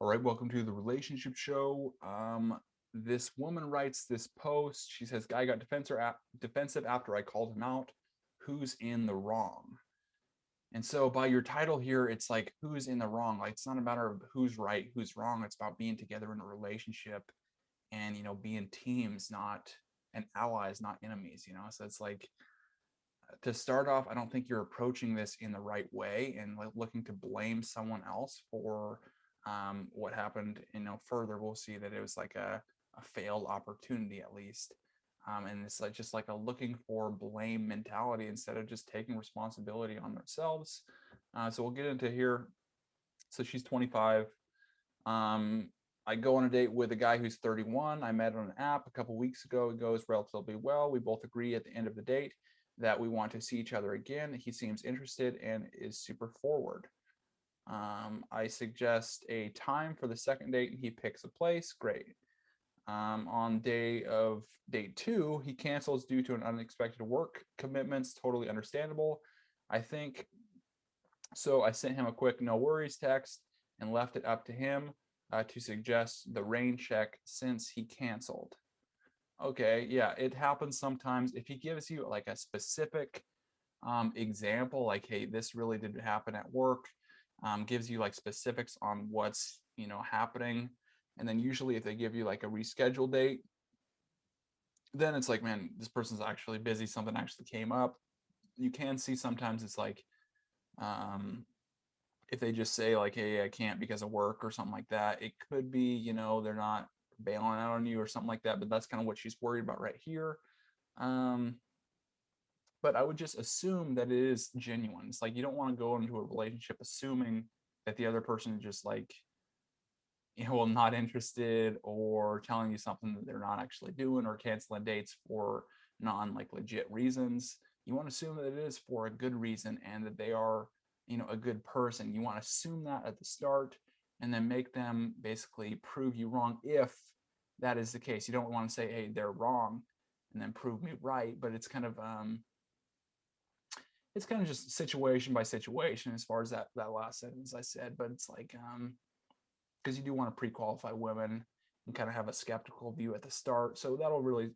All right, welcome to the relationship show. This woman writes this post. She says, "Guy got defensive after I called him out. Who's in the wrong?" And so, by your title here, it's like who's in the wrong. Like it's not a matter of who's right, who's wrong. It's about being together in a relationship, and being teams, not and allies, not enemies. So it's like to start off, I don't think you're approaching this in the right way and like looking to blame someone else for what happened. Further, we'll see that it was like a failed opportunity at least. And it's like just like a looking for blame mentality instead of just taking responsibility on themselves. So we'll get into here. So she's 25. Um, I go on a date with a guy who's 31. I met on an app a couple weeks ago. It goes relatively well. We both agree at the end of the date that we want to see each other again. He seems interested and is super forward. I suggest a time for the second date and he picks a place. Great. On date two, he cancels due to an unexpected work commitments. Totally understandable. I think so. I sent him a quick no worries text and left it up to him to suggest the rain check since he canceled. Okay, yeah, it happens sometimes. If he gives you like a specific example, like, hey, this really did happen at work, gives you like specifics on what's happening, and then usually if they give you like a reschedule date, then it's like, man, this person's actually busy. Something actually came up. You can see sometimes it's like, if they just say like, hey, I can't because of work or something like that, it could be they're not bailing out on you or something like that. But that's kind of what she's worried about right here. Um, but I would just assume that it is genuine. It's like you don't want to go into a relationship assuming that the other person is just like, well, not interested or telling you something that they're not actually doing or canceling dates for non like legit reasons. You want to assume that it is for a good reason and that they are, a good person. You want to assume that at the start and then make them basically prove you wrong if that is the case. You don't want to say, hey, they're wrong and then prove me right, but it's kind of just situation by situation as far as that last sentence I said. But it's like because you do want to pre-qualify women and kind of have a skeptical view at the start, so that'll really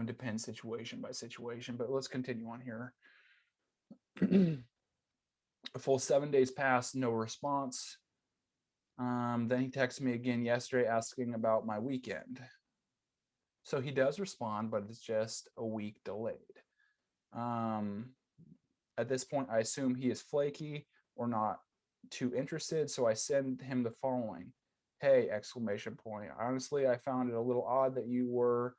depend situation by situation. But let's continue on here. A full 7 days passed, no response. Then he texted me again yesterday asking about my weekend. So he does respond, but it's just a week delayed. um, At this point, I assume he is flaky or not too interested, so I send him the following: "Hey!" Exclamation point. Honestly, I found it a little odd that you were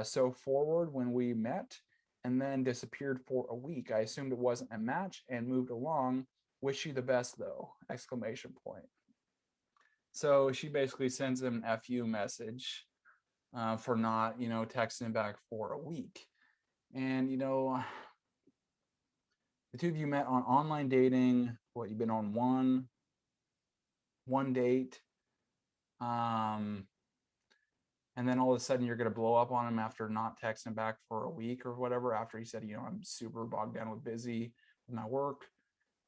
so forward when we met, and then disappeared for a week. I assumed it wasn't a match and moved along. Wish you the best, though! Exclamation point. So she basically sends him an FU message for not, texting back for a week, and the two of you met on online dating. What, you've been on one date, um, and then all of a sudden you're gonna blow up on him after not texting back for a week or whatever. After he said, I'm super bogged down with busy with my work.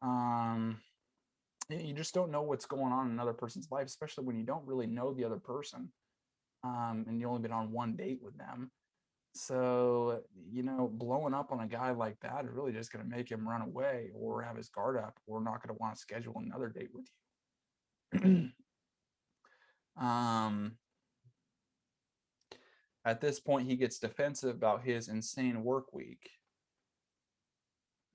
Um, you just don't know what's going on in another person's life, especially when you don't really know the other person, and you only been on one date with them. So, blowing up on a guy like that is really just going to make him run away or have his guard up or not going to want to schedule another date with you. um, at this point, he gets defensive about his insane work week.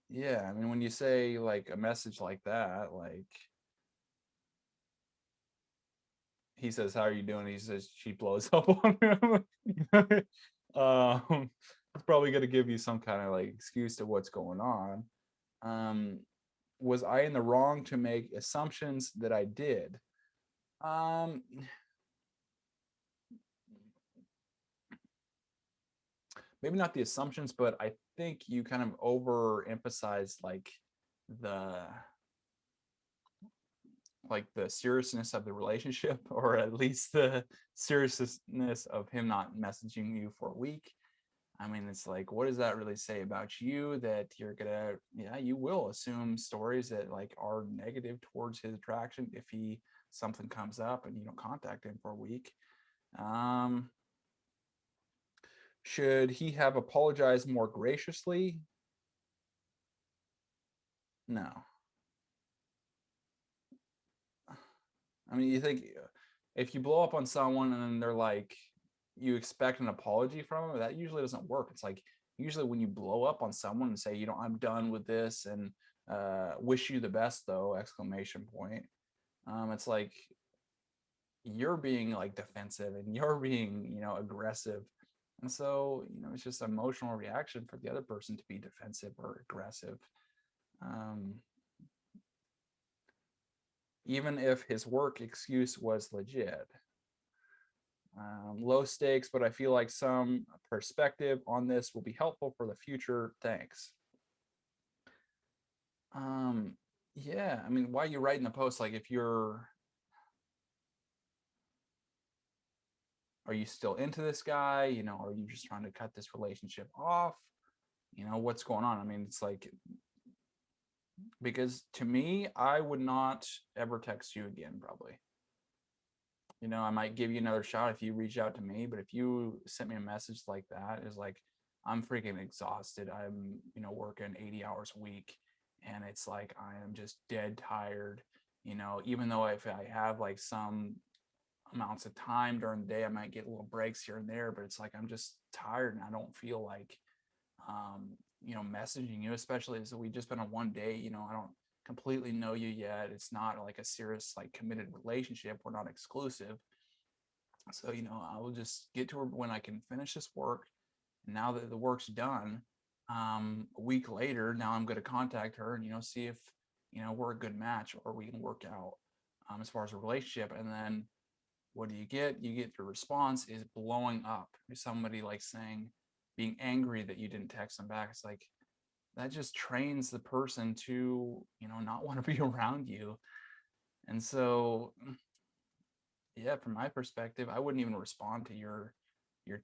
Yeah, I mean, when you say like a message like that, like he says, "How are you doing?" He says she blows up on him. It's probably going to give you some kind of like excuse to what's going on. Um, was I in the wrong to make assumptions that I did? Um, Maybe not the assumptions, but I think you kind of overemphasized the the seriousness of the relationship, or at least the seriousness of him not messaging you for a week. I mean, it's like, what does that really say about you that you're you will assume stories that like are negative towards his attraction if he something comes up and you don't contact him for a week. Um, should he have apologized more graciously? No. I mean, you think if you blow up on someone and then they're like, you expect an apology from them, that usually doesn't work. It's like usually when you blow up on someone and say, I'm done with this and wish you the best though, exclamation point. It's like you're being like defensive and you're being, aggressive. And so, it's just an emotional reaction for the other person to be defensive or aggressive. Um, even if his work excuse was legit. Low stakes, but I feel like some perspective on this will be helpful for the future. Thanks. Um, yeah, I mean, why are you writing the post? Like, are you still into this guy? Are you just trying to cut this relationship off? What's going on? I mean, it's like, because to me, I would not ever text you again, probably. I might give you another shot if you reach out to me, but if you sent me a message like that, is like, I'm freaking exhausted. I'm, working 80 hours a week and it's like, I am just dead tired, even though if I have like some amounts of time during the day, I might get little breaks here and there, but it's like, I'm just tired and I don't feel like, messaging you, especially as we just been on one day, I don't completely know you yet. It's not like a serious, like committed relationship. We're not exclusive. So, I will just get to her when I can finish this work. And now that the work's done, a week later, now I'm going to contact her and, see if, we're a good match or we can work out as far as a relationship. And then what do you get? You get your response is blowing up. Somebody like saying, being angry that you didn't text them back. It's like, that just trains the person to, not want to be around you. And so, yeah, from my perspective, I wouldn't even respond to your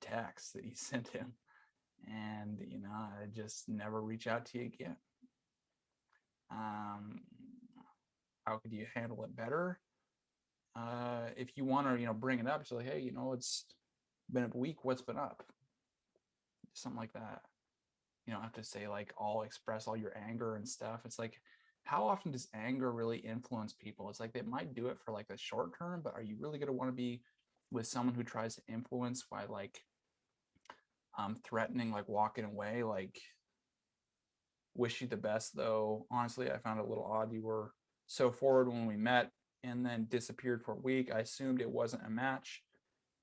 text that you sent him. And, I just never reach out to you again. Um, how could you handle it better? If you want to, bring it up, it's like, hey, it's been a week. What's been up? Something like that. You don't have to say like all express all your anger and stuff. It's like, how often does anger really influence people? It's like they might do it for like the short term, but are you really going to want to be with someone who tries to influence by like threatening, like walking away, like wish you the best though? Honestly, I found it a little odd. You were so forward when we met and then disappeared for a week. I assumed it wasn't a match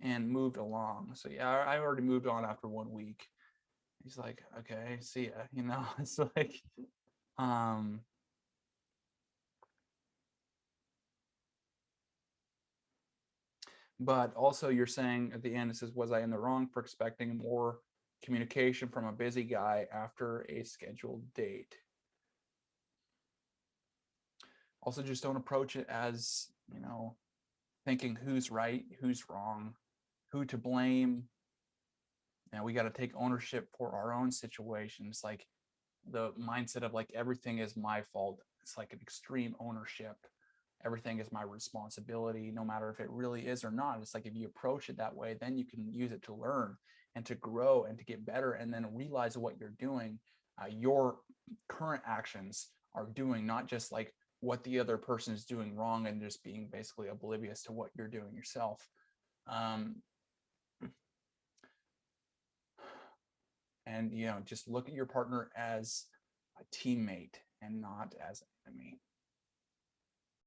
and moved along. So yeah, I already moved on after 1 week. He's like, okay, see ya. It's like, um, but also you're saying at the end, it says, was I in the wrong for expecting more communication from a busy guy after a scheduled date? Also, just don't approach it as, thinking who's right, who's wrong, who to blame. We got to take ownership for our own situations. Like the mindset of like everything is my fault. It's like an extreme ownership. Everything is my responsibility, no matter if it really is or not. It's like if you approach it that way, then you can use it to learn and to grow and to get better, and then realize what you're doing. Your current actions are doing, not just like what the other person is doing wrong and just being basically oblivious to what you're doing yourself. Um, and just look at your partner as a teammate and not as an enemy.